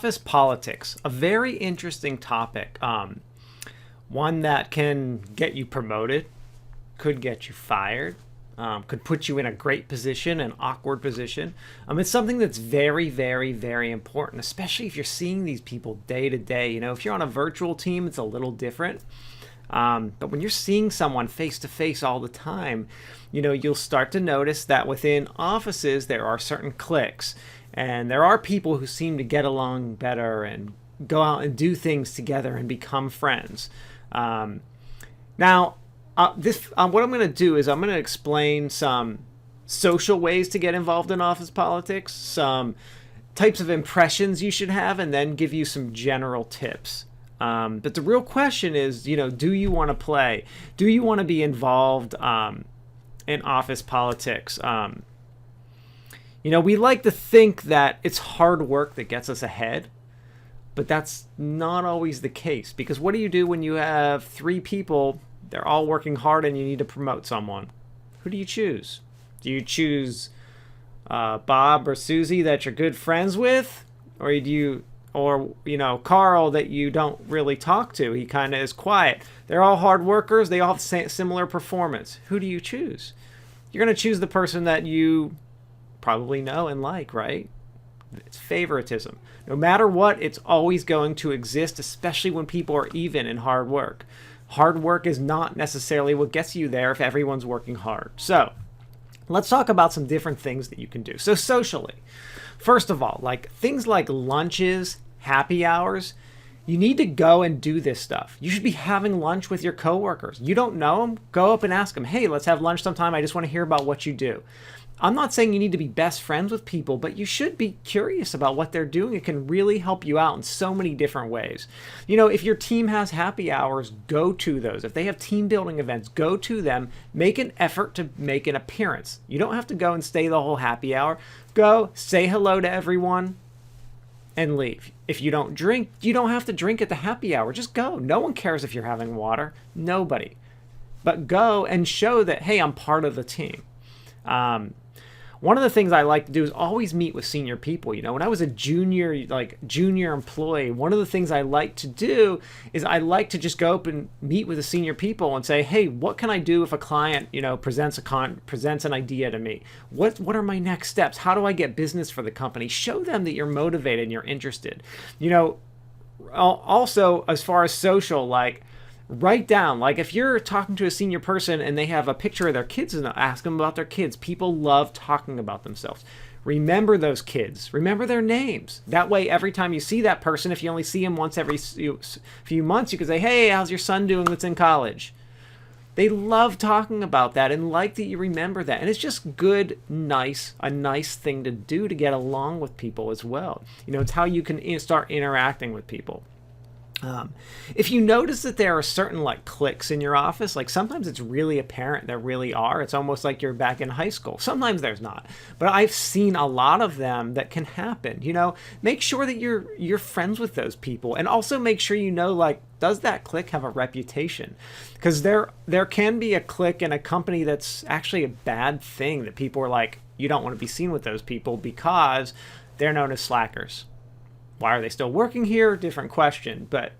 office politics, a very interesting topic. One that can get you promoted, could get you fired, could put you in a great position, an awkward position. It's something that's very, very, very important, especially if you're seeing these people day to day. If you're on a virtual team, it's a little different. But when you're seeing someone face to face all the time, you'll start to notice that within offices, there are certain cliques, and there are people who seem to get along better and go out and do things together and become friends. Now, what I'm going to do is I'm going to explain some social ways to get involved in office politics, some types of impressions you should have, and then give you some general tips. But the real question is, do you want to play? Do you want to be involved in office politics? We like to think that it's hard work that gets us ahead. But that's not always the case, because what do you do when you have 3 people, they're all working hard, and you need to promote someone? Who do you choose? Do you choose Bob or Susie that you're good friends with? Or Carl that you don't really talk to? He kind of is quiet. They're all hard workers. They all have similar performance. Who do you choose? You're going to choose the person that you probably know and like, right? It's favoritism. No matter what, it's always going to exist, especially when people are even in hard work. Hard work is not necessarily what gets you there if everyone's working hard. So let's talk about some different things that you can do. So socially, first of all, things like lunches, happy hours, you need to go and do this stuff. You should be having lunch with your coworkers. You don't know them? Go up and ask them, hey, let's have lunch sometime. I just want to hear about what you do. I'm not saying you need to be best friends with people, but you should be curious about what they're doing. It can really help you out in so many different ways. If your team has happy hours, go to those. If they have team building events, go to them. Make an effort to make an appearance. You don't have to go and stay the whole happy hour. Go, say hello to everyone, and leave. If you don't drink, you don't have to drink at the happy hour. Just go. No one cares if you're having water. Nobody. But go and show that, hey, I'm part of the team. One of the things I like to do is always meet with senior people. When I was a junior employee, one of the things I like to do is I like to just go up and meet with the senior people and say, hey, what can I do if a client, presents an idea to me? What are my next steps? How do I get business for the company? Show them that you're motivated and you're interested. Also, as far as social, write down, if you're talking to a senior person and they have a picture of their kids and ask them about their kids. People love talking about themselves. Remember those kids. Remember their names. That way, every time you see that person, if you only see them once every few months, you can say, hey, how's your son doing that's in college? They love talking about that and like that you remember that. And it's just a nice thing to do to get along with people as well. It's how you can start interacting with people. If you notice that there are certain cliques in your office, sometimes it's really apparent there really are. It's almost like you're back in high school. Sometimes there's not, but I've seen a lot of them that can happen. Make sure that you're friends with those people, and also make sure does that clique have a reputation? Because there can be a clique in a company that's actually a bad thing, that people are you don't want to be seen with those people because they're known as slackers. Why are they still working here? Different question. But,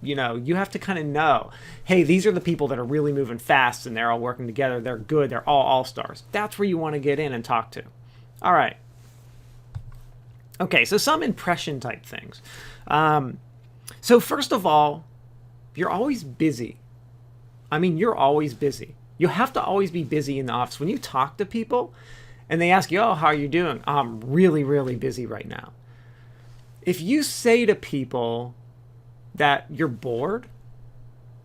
you have to kind of know, hey, these are the people that are really moving fast and they're all working together. They're good. They're all stars. That's where you want to get in and talk to. All right. Okay, so some impression type things. So first of all, you're always busy. You're always busy. You have to always be busy in the office. When you talk to people and they ask you, oh, how are you doing? I'm really, really busy right now. If you say to people that you're bored,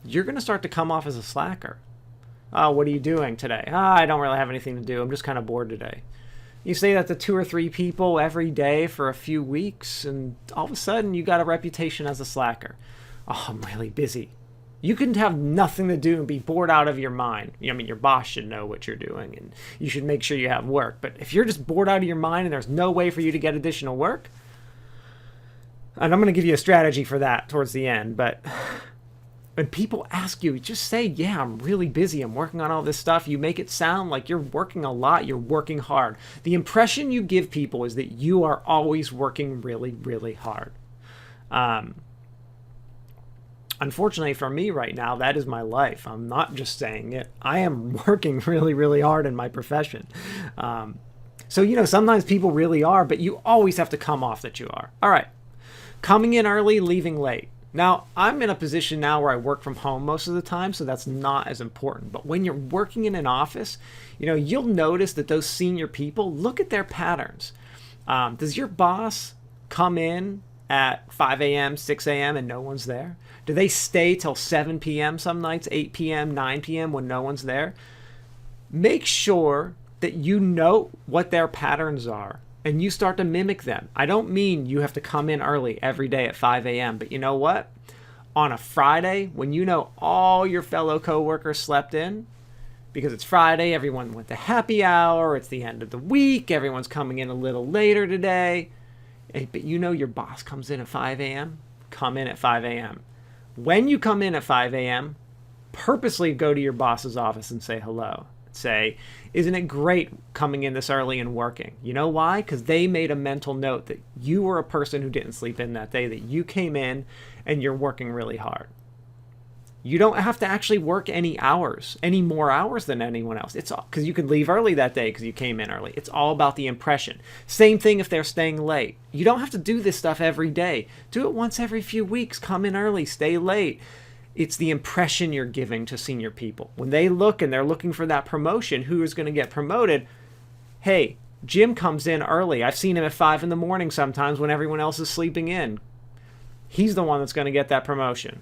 you're going to start to come off as a slacker. Oh, what are you doing today? I don't really have anything to do. I'm just kind of bored today. You say that to 2 or 3 people every day for a few weeks, and all of a sudden you got a reputation as a slacker. Oh, I'm really busy. You can have nothing to do and be bored out of your mind. Your boss should know what you're doing, and you should make sure you have work. But if you're just bored out of your mind and there's no way for you to get additional work, and I'm going to give you a strategy for that towards the end, but when people ask you, just say, yeah, I'm really busy. I'm working on all this stuff. You make it sound like you're working a lot. You're working hard. The impression you give people is that you are always working really, really hard. Unfortunately for me right now, that is my life. I'm not just saying it. I am working really, really hard in my profession. So, sometimes people really are, but you always have to come off that you are. All right. Coming in early, leaving late. Now, I'm in a position now where I work from home most of the time, so that's not as important. But when you're working in an office, you'll notice that those senior people, look at their patterns. Does your boss come in at 5 a.m., 6 a.m., and no one's there? Do they stay till 7 p.m. some nights, 8 p.m., 9 p.m. when no one's there? Make sure that you know what their patterns are and you start to mimic them. I don't mean you have to come in early every day at 5 a.m., but you know what? On a Friday, when you know all your fellow coworkers slept in, because it's Friday, everyone went to happy hour, it's the end of the week, everyone's coming in a little later today, but your boss comes in at 5 a.m., come in at 5 a.m. When you come in at 5 a.m., purposely go to your boss's office and say hello. Say, isn't it great coming in this early and working? You know why? Because they made a mental note that you were a person who didn't sleep in that day, that you came in and you're working really hard. You don't have to actually work any more hours than anyone else. It's all because you could leave early that day because you came in early. It's all about the impression. Same thing if they're staying late. You don't have to do this stuff every day. Do it once every few weeks. Come in early, stay late. It's the impression you're giving to senior people. When they look and they're looking for that promotion, who is going to get promoted? Hey, Jim comes in early. I've seen him at 5 in the morning sometimes when everyone else is sleeping in. He's the one that's going to get that promotion.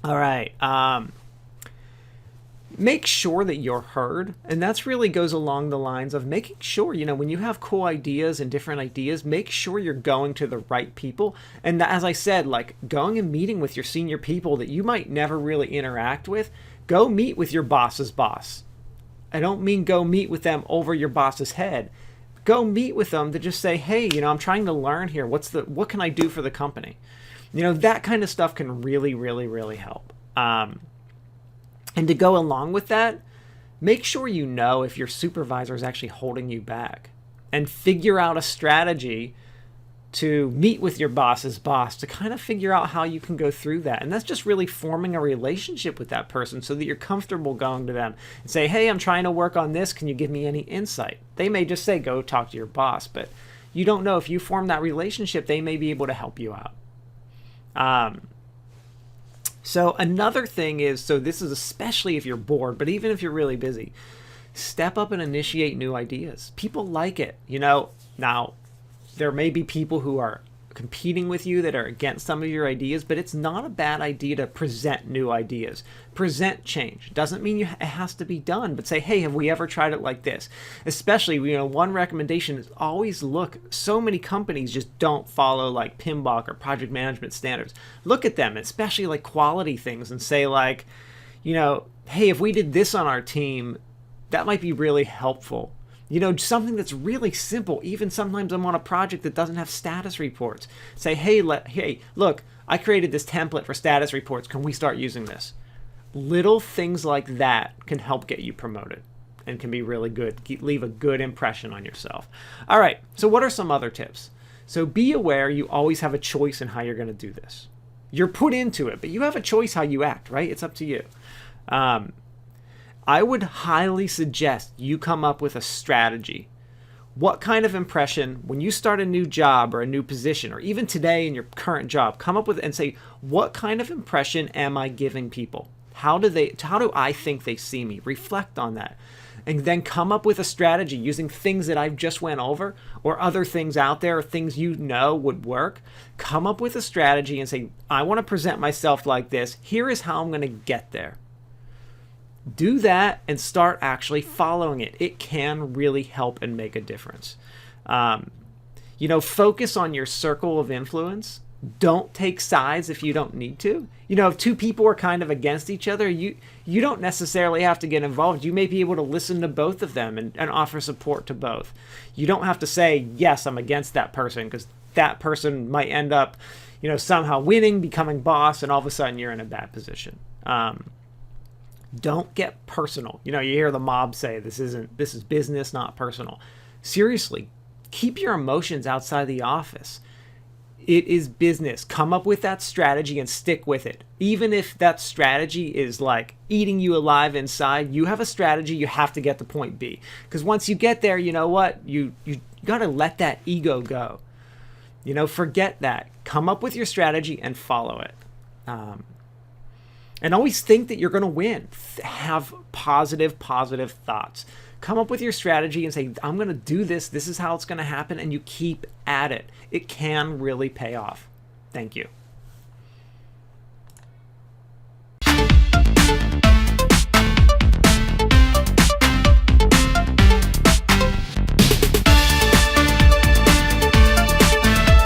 All right. Make sure that you're heard. And that's really goes along the lines of making sure, when you have cool ideas and different ideas, make sure you're going to the right people. And as I said, like going and meeting with your senior people that you might never really interact with, go meet with your boss's boss. I don't mean go meet with them over your boss's head. Go meet with them to just say, hey, I'm trying to learn here. What can I do for the company? That kind of stuff can really, really, really help. And to go along with that, make sure you know if your supervisor is actually holding you back and figure out a strategy to meet with your boss's boss to kind of figure out how you can go through that. And that's just really forming a relationship with that person so that you're comfortable going to them and say, hey, I'm trying to work on this. Can you give me any insight? They may just say, go talk to your boss, but you don't know. If you form that relationship, they may be able to help you out. So another thing is, so this is especially if you're bored, but even if you're really busy, step up and initiate new ideas. People like it. Now there may be people who are competing with you that are against some of your ideas, but it's not a bad idea to present new ideas. Present change. Doesn't mean it has to be done, but say, hey, have we ever tried it like this? Especially, one recommendation is always look. So many companies just don't follow like PMBOK or project management standards. Look at them, especially like quality things, and say like, hey, if we did this on our team, that might be really helpful. Something that's really simple. Even sometimes I'm on a project that doesn't have status reports. Say, hey, look, I created this template for status reports. Can we start using this? Little things like that can help get you promoted and can be really good. Leave a good impression on yourself. All right, so what are some other tips? So be aware you always have a choice in how you're going to do this. You're put into it, but you have a choice how you act, right? It's up to you. I would highly suggest you come up with a strategy. What kind of impression, when you start a new job or a new position, or even today in your current job, come up with and say, what kind of impression am I giving people? How do I think they see me? Reflect on that. And then come up with a strategy using things that I've just went over or other things out there or things would work. Come up with a strategy and say, I want to present myself like this. Here is how I'm going to get there. Do that and start actually following it. It can really help and make a difference. Focus on your circle of influence. Don't take sides if you don't need to. If two people are kind of against each other, you don't necessarily have to get involved. You may be able to listen to both of them and offer support to both. You don't have to say, yes, I'm against that person, because that person might end up, somehow winning, becoming boss, and all of a sudden you're in a bad position. Don't get personal. You hear the mob say this is business, not personal. Seriously, keep your emotions outside the office. It is business. Come up with that strategy and stick with it. Even if that strategy is like eating you alive inside, you have a strategy, you have to get to point B. Because once you get there, you know what? You got to let that ego go. Forget that. Come up with your strategy and follow it. And always think that you're going to win. Have positive thoughts. Come up with your strategy and say, I'm going to do this. This is how it's going to happen. And you keep at it. It can really pay off. Thank you.